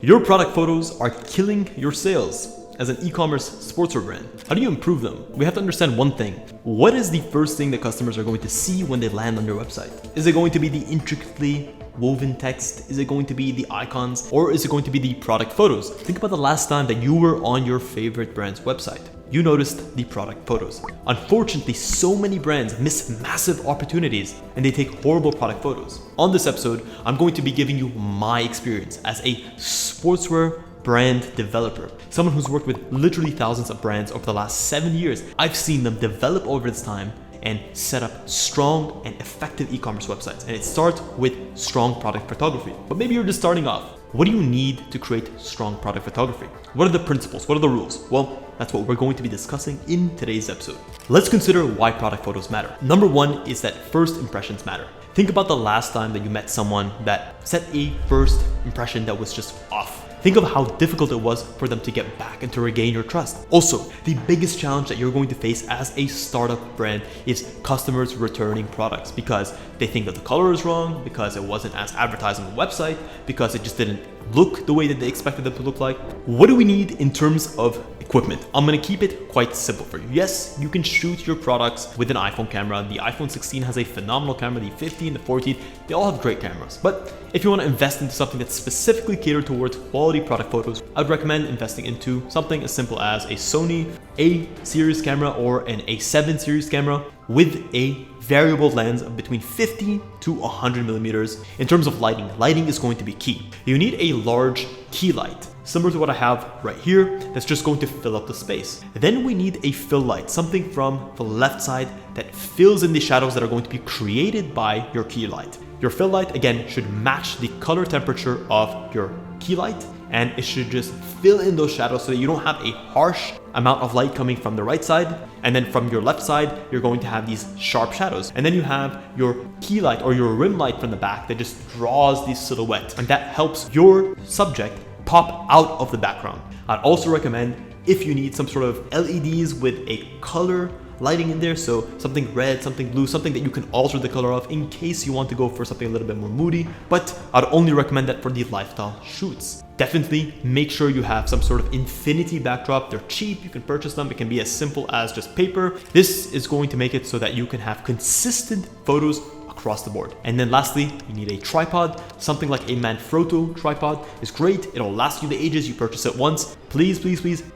Your product photos are killing your sales. As an e-commerce sportswear brand, how do you improve them? We have to understand one thing. What is the first thing that customers are going to see when they land on your website? Is it going to be the intricately woven text? Is it going to be the icons? Or is it going to be the product photos? Think about the last time that you were on your favorite brand's website. You noticed the product photos. Unfortunately, so many brands miss massive opportunities and they take horrible product photos. On this episode, I'm going to be giving you my experience as a sportswear brand developer, someone who's worked with literally thousands of brands over the last 7 years. I've seen them develop over this time and set up strong and effective e-commerce websites. And it starts with strong product photography. But maybe you're just starting off. What do you need to create strong product photography? What are the principles? What are the rules? Well, that's what we're going to be discussing in today's episode. Let's consider why product photos matter. Number one is that first impressions matter. Think about the last time that you met someone that set a first impression that was just off. Think of how difficult it was for them to get back and to regain your trust. Also, the biggest challenge that you're going to face as a startup brand is customers returning products because they think that the color is wrong, because it wasn't as advertised on the website, because it just didn't look the way that they expected them to look like. What do we need in terms of equipment? I'm gonna keep it quite simple for you. Yes, you can shoot your products with an iPhone camera. The iPhone 16 has a phenomenal camera, the 15, the 14, they all have great cameras. But if you wanna invest into something that's specifically catered towards quality product photos, I'd recommend investing into something as simple as a Sony A series camera or an A7 series camera with a variable lens of between 50 to 100 millimeters. In terms of lighting, lighting is going to be key. You need a large key light, similar to what I have right here, that's just going to fill up the space. Then we need a fill light, something from the left side that fills in the shadows that are going to be created by your key light. Your fill light, again, should match the color temperature of your key light, and it should just fill in those shadows so that you don't have a harsh amount of light coming from the right side, and then from your left side you're going to have these sharp shadows, and then you have your key light or your rim light from the back that just draws these silhouettes, and that helps your subject pop out of the background. I'd also recommend, if you need some sort of LEDs with a color lighting in there, so something red, something blue, something that you can alter the color of in case you want to go for something a little bit more moody, but I'd only recommend that for the lifestyle shoots. Definitely make sure you have some sort of infinity backdrop. They're cheap, you can purchase them. It can be as simple as just paper. This is going to make it so that you can have consistent photos across the board. And then lastly, you need a tripod. Something like a Manfrotto tripod is great. It'll last you the ages. You purchase it once. Please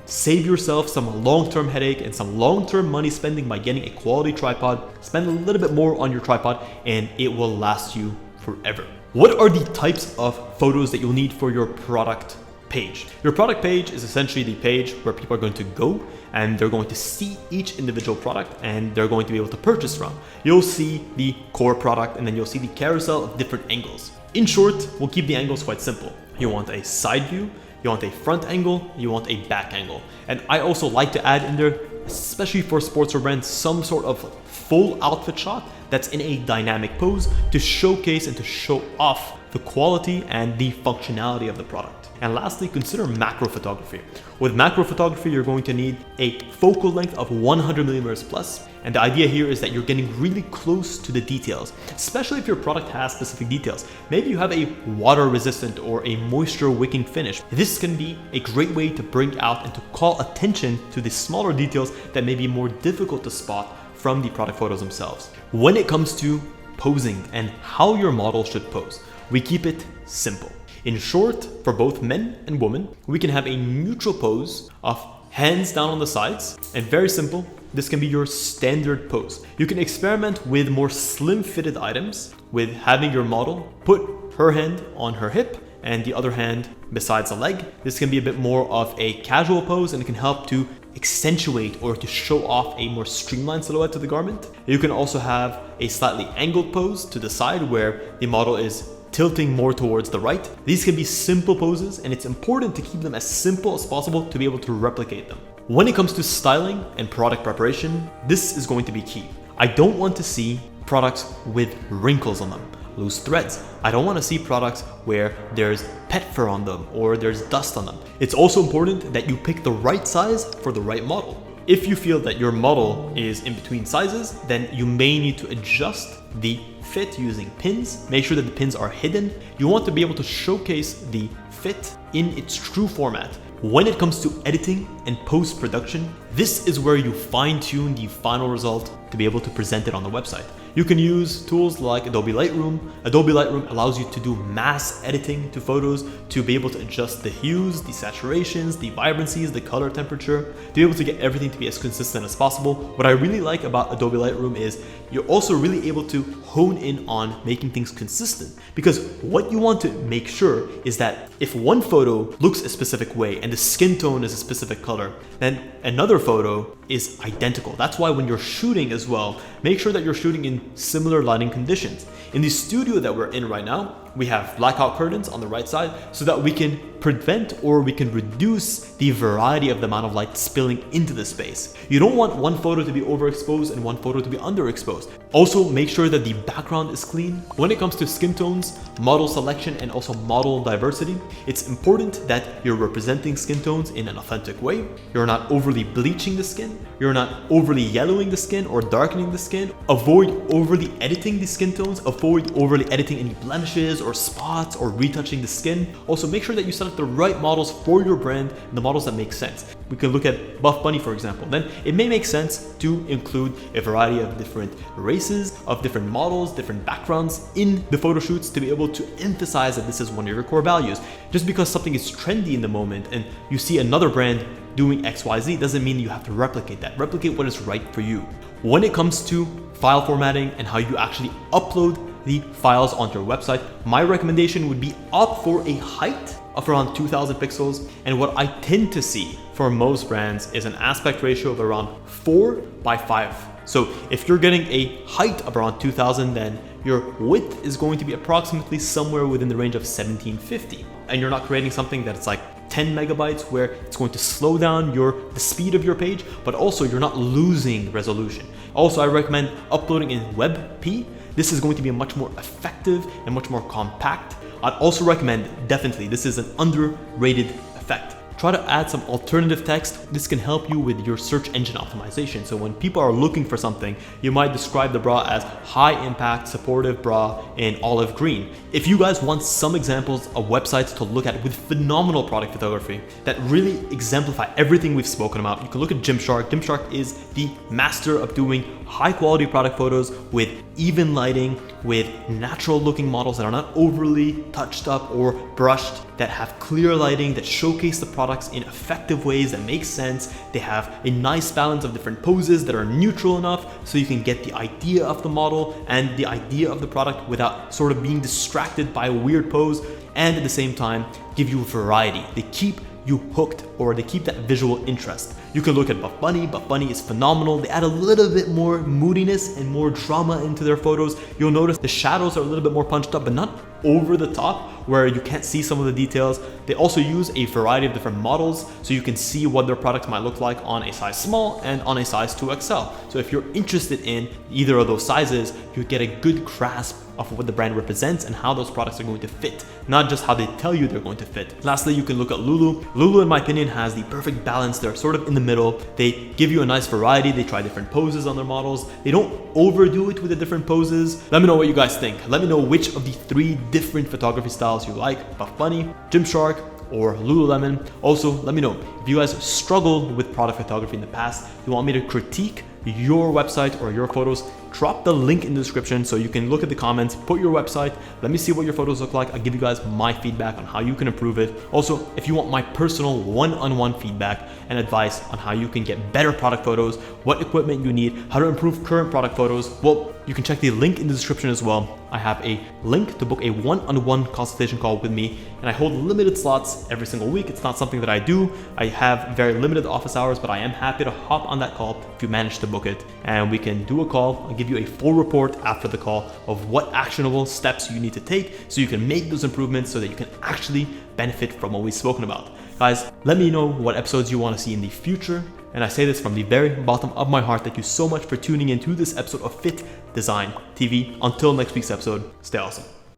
save yourself some long-term headache and some long-term money spending by getting a quality tripod. Spend a little bit more on your tripod and it will last you forever. What are the types of photos that you'll need for your product page? Your product page is essentially the page where people are going to go and they're going to see each individual product and they're going to be able to purchase from. You'll see the core product and then you'll see the carousel of different angles. In short, we'll keep the angles quite simple. You want a side view, you want a front angle, you want a back angle. And I also like to add in there, especially for sportswear brands, some sort of full outfit shot that's in a dynamic pose to showcase and to show off the quality and the functionality of the product. And lastly, consider macro photography. With macro photography, you're going to need a focal length of 100 millimeters plus. And the idea here is that you're getting really close to the details, especially if your product has specific details. Maybe you have a water resistant or a moisture wicking finish. This can be a great way to bring out and to call attention to the smaller details that may be more difficult to spot from the product photos themselves. When it comes to posing and how your model should pose, we keep it simple. In short, for both men and women, we can have a neutral pose of hands down on the sides, and very simple, this can be your standard pose. You can experiment with more slim fitted items with having your model put her hand on her hip and the other hand besides the leg. This can be a bit more of a casual pose and it can help to accentuate or to show off a more streamlined silhouette to the garment. You can also have a slightly angled pose to the side where the model is tilting more towards the right. These can be simple poses and it's important to keep them as simple as possible to be able to replicate them. When it comes to styling and product preparation, this is going to be key. I don't want to see products with wrinkles on them, loose threads. I don't want to see products where there's pet fur on them or there's dust on them. It's also important that you pick the right size for the right model. If you feel that your model is in between sizes, then you may need to adjust the fit using pins. Make sure that the pins are hidden. You want to be able to showcase the fit in its true format. When it comes to editing and post-production, this is where you fine-tune the final result to be able to present it on the website. You can use tools like Adobe Lightroom. Adobe Lightroom allows you to do mass editing to photos, to be able to adjust the hues, the saturations, the vibrancies, the color temperature, to be able to get everything to be as consistent as possible. What I really like about Adobe Lightroom is you're also really able to hone in on making things consistent, because what you want to make sure is that if one photo looks a specific way and the skin tone is a specific color, then another photo is identical. That's why when you're shooting as well, make sure that you're shooting in similar lighting conditions. In the studio that we're in right now, we have blackout curtains on the right side so that we can prevent or we can reduce the variety of the amount of light spilling into the space. You don't want one photo to be overexposed and one photo to be underexposed. Also, make sure that the background is clean. When it comes to skin tones, model selection, and also model diversity, it's important that you're representing skin tones in an authentic way. You're not overly bleaching the skin. You're not overly yellowing the skin or darkening the skin. Avoid overly editing the skin tones. Avoid overly editing any blemishes or spots or retouching the skin. Also, make sure that you select the right models for your brand and the models that make sense. We can look at Buff Bunny, for example. Then it may make sense to include a variety of different races, of different models, different backgrounds in the photo shoots to be able to emphasize that this is one of your core values. Just because something is trendy in the moment and you see another brand doing XYZ doesn't mean you have to replicate that. Replicate what is right for you. When it comes to file formatting and how you actually upload the files onto your website, my recommendation would be opt for a height of around 2000 pixels. And what I tend to see for most brands is an aspect ratio of around 4:5. So if you're getting a height of around 2000, then your width is going to be approximately somewhere within the range of 1750. And you're not creating something that's like 10 megabytes where it's going to slow down the speed of your page, but also you're not losing resolution. Also, I recommend uploading in WebP. This is going to be a much more effective and much more compact. I'd also recommend, definitely, this is an underrated effect. Try to add some alternative text. This can help you with your search engine optimization. So when people are looking for something, you might describe the bra as high impact supportive bra in olive green. If you guys want some examples of websites to look at with phenomenal product photography that really exemplify everything we've spoken about, you can look at Gymshark. Gymshark is the master of doing high quality product photos with even lighting, with natural looking models that are not overly touched up or brushed, that have clear lighting, that showcase the products in effective ways that make sense. They have a nice balance of different poses that are neutral enough so you can get the idea of the model and the idea of the product without sort of being distracted by a weird pose, and at the same time give you variety. They keep you hooked, or they keep that visual interest. You can look at Buff Bunny. Buff Bunny is phenomenal. They add a little bit more moodiness and more drama into their photos. You'll notice the shadows are a little bit more punched up, but not over the top where you can't see some of the details. They also use a variety of different models so you can see what their product might look like on a size small and on a size 2XL. So if you're interested in either of those sizes, you get a good grasp of what the brand represents and how those products are going to fit, not just how they tell you they're going to fit. Lastly, you can look at Lulu. Lulu, in my opinion, has the perfect balance. They're sort of in the middle. They give you a nice variety. They try different poses on their models. They don't overdo it with the different poses. Let me know what you guys think. Let me know which of the 3 different photography styles you like: Buff Bunny, Gymshark, or Lululemon. Also, let me know if you guys struggled with product photography in the past, you want me to critique your website or your photos, drop the link in the description so you can look at the comments, put your website, let me see what your photos look like. I'll give you guys my feedback on how you can improve it. Also, if you want my personal one-on-one feedback and advice on how you can get better product photos, what equipment you need, how to improve current product photos, well, you can check the link in the description as well. I have a link to book a one-on-one consultation call with me, and I hold limited slots every single week. It's not something that I do. I have very limited office hours, but I am happy to hop on that call if you manage to book it, and we can do a call. I'll give you a full report after the call of what actionable steps you need to take so you can make those improvements so that you can actually benefit from what we've spoken about. Guys, let me know what episodes you want to see in the future. And I say this from the very bottom of my heart. Thank you so much for tuning in to this episode of Fittdesign TV. Until next week's episode, stay awesome.